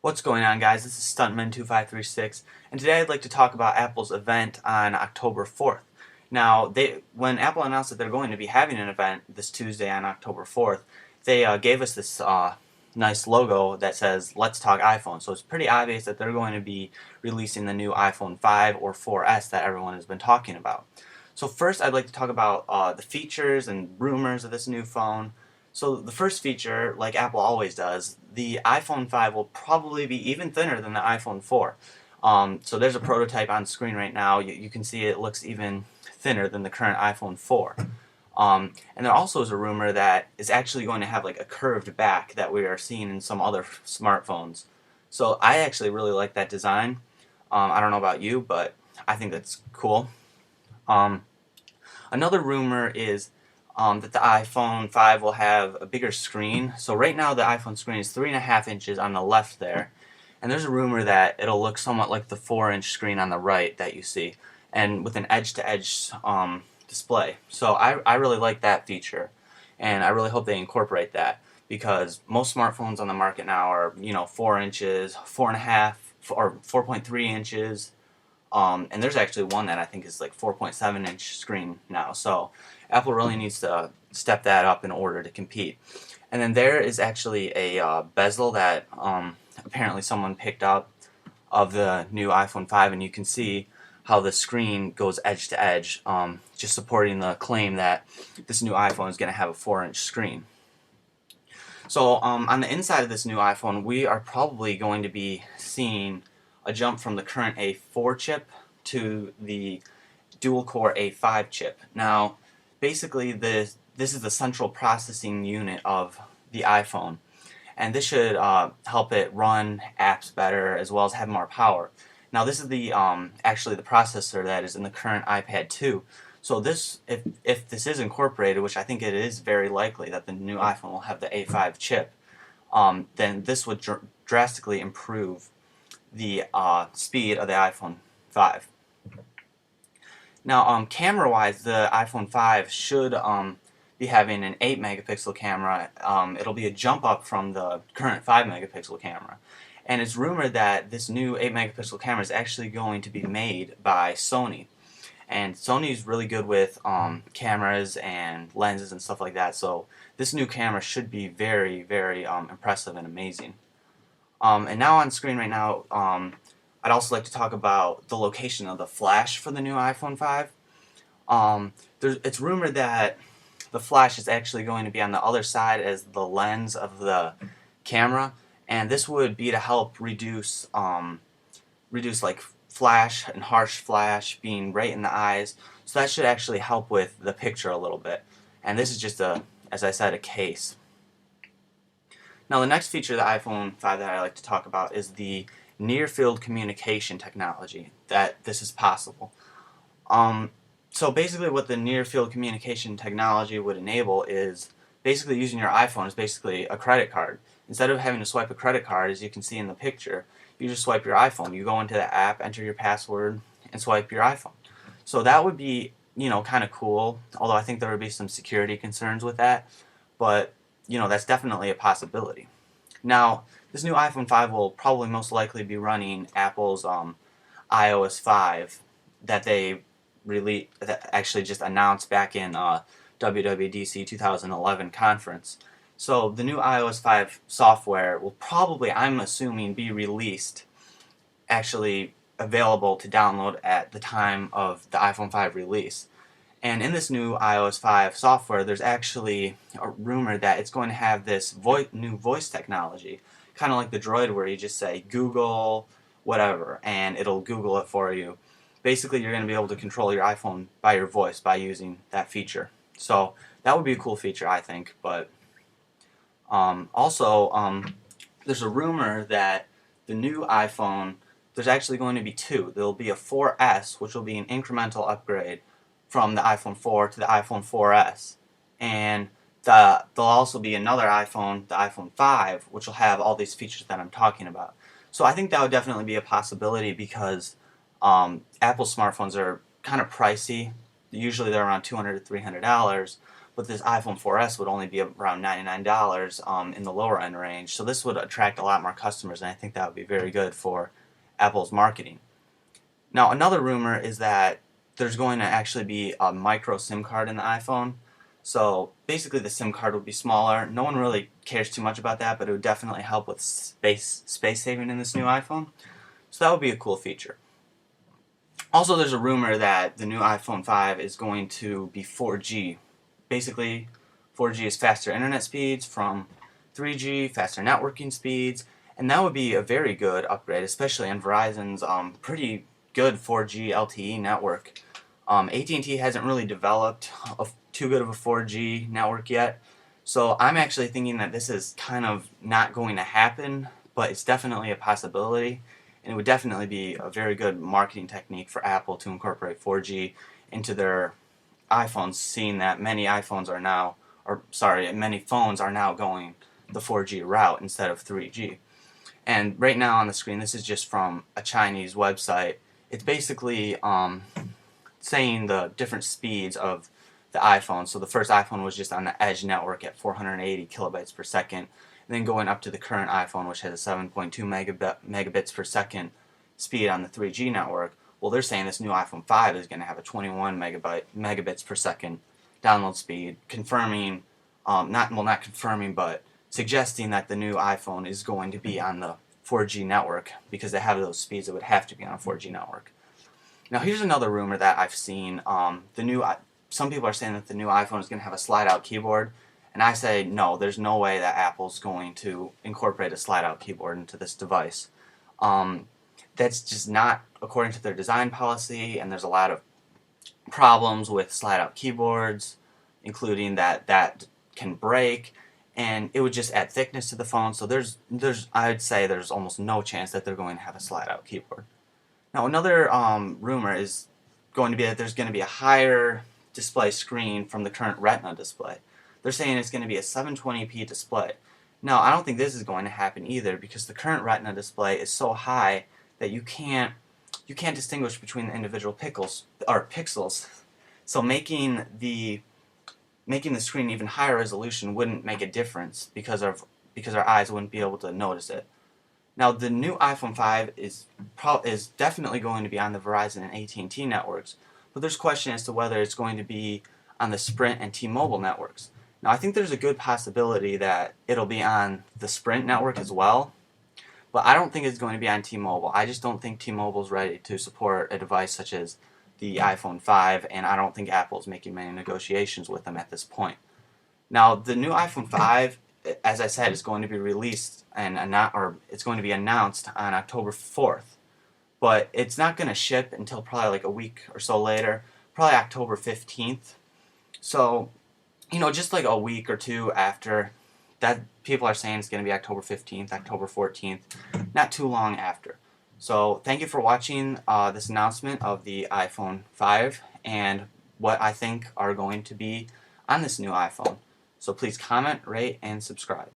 What's going on, guys? This is Stuntman2536, and today I'd like to talk about Apple's event on October 4th. Now, when Apple announced that they're going to be having an event this Tuesday on October 4th, they gave us this nice logo that says "Let's Talk iPhone." So it's pretty obvious that they're going to be releasing the new iPhone 5 or 4S that everyone has been talking about. So first, I'd like to talk about the features and rumors of this new phone. So the first feature, like Apple always does, the iPhone 5 will probably be even thinner than the iPhone 4. So there's a prototype on screen right now. You can see it looks even thinner than the current iPhone 4. And there also is a rumor that it's actually going to have like a curved back that we are seeing in some other smartphones. So I actually really like that design. I don't know about you, but I think that's cool. Um, Another rumor is that the iPhone 5 will have a bigger screen. So right now the iPhone screen is 3.5 inches on the left there, and there's a rumor that it'll look somewhat like the 4-inch screen on the right that you see, and with an edge-to-edge display. So I really like that feature, and I really hope they incorporate that, because most smartphones on the market now are 4 inches, 4.5, or 4.3 inches. And there's actually one that I think is like 4.7 inch screen now. So Apple really needs to step that up in order to compete. And then there is actually a bezel that apparently someone picked up of the new iPhone 5, and you can see how the screen goes edge to edge, just supporting the claim that this new iPhone is going to have a 4-inch screen. So on the inside of this new iPhone, we are probably going to be seeing a jump from the current A4 chip to the dual-core A5 chip. Now, basically, this is the central processing unit of the iPhone, and this should help it run apps better as well as have more power. Now, this is the actually the processor that is in the current iPad 2. So this, if this is incorporated, which I think it is very likely that the new iPhone will have the A5 chip, then this would drastically improve the speed of the iPhone 5. Now, camera-wise, the iPhone 5 should be having an 8 megapixel camera. It'll be a jump up from the current 5 megapixel camera. And it's rumored that this new 8 megapixel camera is actually going to be made by Sony. And Sony's really good with cameras and lenses and stuff like that, so this new camera should be very, very impressive and amazing. And now on screen right now, I'd also like to talk about the location of the flash for the new iPhone 5. It's rumored that the flash is actually going to be on the other side as the lens of the camera, and this would be to help reduce like flash and harsh flash being right in the eyes. So that should actually help with the picture a little bit. And this is just as I said, a case. Now the next feature of the iPhone 5 that I like to talk about is the near-field communication technology, that this is possible. So basically what the near-field communication technology would enable is basically using your iPhone as basically a credit card. Instead of having to swipe a credit card, as you can see in the picture, you just swipe your iPhone. You go into the app, enter your password, and swipe your iPhone. So that would be, kind of cool, although I think there would be some security concerns with that, but, that's definitely a possibility. Now, this new iPhone 5 will probably most likely be running Apple's iOS 5 that they that actually just announced back in WWDC 2011 conference. So the new iOS 5 software will probably, I'm assuming, be released, actually available to download at the time of the iPhone 5 release. And in this new iOS 5 software, there's actually a rumor that it's going to have this new voice technology, kind of like the Droid, where you just say Google whatever and it'll Google it for you. Basically, you're going to be able to control your iPhone by your voice by using that feature. So that would be a cool feature, I think. But also, there's a rumor that the new iPhone, there's actually going to be two. There'll be a 4S, which will be an incremental upgrade from the iPhone 4 to the iPhone 4S. And there'll also be another iPhone, the iPhone 5, which will have all these features that I'm talking about. So I think that would definitely be a possibility, because Apple smartphones are kind of pricey. Usually they're around $200 to $300, but this iPhone 4S would only be around $99 in the lower end range. So this would attract a lot more customers, and I think that would be very good for Apple's marketing. Now, another rumor is that there's going to actually be a micro SIM card in the iPhone. So basically the SIM card would be smaller. No one really cares too much about that, but it would definitely help with space saving in this new iPhone. So that would be a cool feature. Also, there's a rumor that the new iPhone 5 is going to be 4G. Basically, 4G is faster internet speeds from 3G, faster networking speeds, and that would be a very good upgrade, especially on Verizon's pretty good 4G LTE network. AT&T hasn't really developed too good of a 4G network yet, so I'm actually thinking that this is kind of not going to happen, but it's definitely a possibility, and it would definitely be a very good marketing technique for Apple to incorporate 4G into their iPhones, seeing that many iPhones are now, many phones are now going the 4G route instead of 3G. And right now on the screen, this is just from a Chinese website. It's basically saying the different speeds of the iPhone. So the first iPhone was just on the Edge network at 480 kilobytes per second, and then going up to the current iPhone, which has a 7.2 megabits per second speed on the 3G network. Well, they're saying this new iPhone 5 is going to have a 21 megabits per second download speed, confirming, not confirming, but suggesting that the new iPhone is going to be on the 4G network because they have those speeds that would have to be on a 4G network. Now, here's another rumor that I've seen. Some people are saying that the new iPhone is going to have a slide-out keyboard, and I say no. There's no way that Apple's going to incorporate a slide-out keyboard into this device. That's just not according to their design policy, and there's a lot of problems with slide-out keyboards, including that can break, and it would just add thickness to the phone. So I'd say there's almost no chance that they're going to have a slide-out keyboard. Now, another rumor is going to be that there's going to be a higher display screen from the current Retina display. They're saying it's going to be a 720p display. Now, I don't think this is going to happen either, because the current Retina display is so high that you can't distinguish between the individual pixels. So making the screen even higher resolution wouldn't make a difference because our eyes wouldn't be able to notice it. Now, the new iPhone 5 is definitely going to be on the Verizon and AT&T networks, but there's question as to whether it's going to be on the Sprint and T-Mobile networks. Now, I think there's a good possibility that it'll be on the Sprint network as well, but I don't think it's going to be on T-Mobile. I just don't think T-Mobile's ready to support a device such as the iPhone 5, and I don't think Apple's making many negotiations with them at this point. Now, the new iPhone 5, as I said, is going to be released it's going to be announced on October 4th, but it's not going to ship until probably like a week or so later, probably October 15th. So, just like a week or two after that, people are saying it's going to be October 15th, October 14th, not too long after. So thank you for watching this announcement of the iPhone 5 and what I think are going to be on this new iPhone. So please comment, rate, and subscribe.